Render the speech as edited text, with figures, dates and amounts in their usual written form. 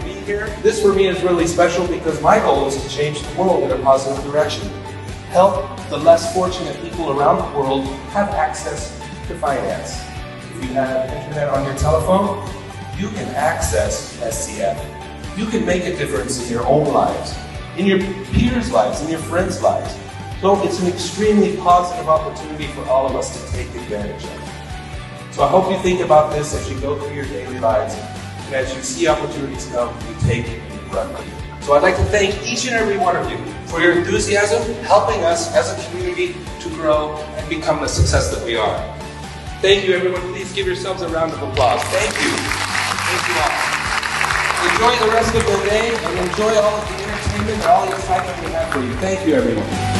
be here. This for me is really special because my goal is to change the world in a positive direction. Help the less fortunate people around the world have access to finance. If you have internet on your telephone, you can access SCF. You can make a difference in your own lives, in your peers' lives, in your friends' lives. So it's an extremely positive opportunity for all of us to take advantage of. So I hope you think about this as you go through your daily lives, and as you see opportunities come, you take it and you run with it. So I'd like to thank each and every one of you for your enthusiasm, helping us as a community to grow and become the success that we are. Thank you, everyone. Please give yourselves a round of applause. Thank you. Thank you all. Enjoy the rest of the day and enjoy all of the entertainment and all the excitement we have for you. Thank you, everyone.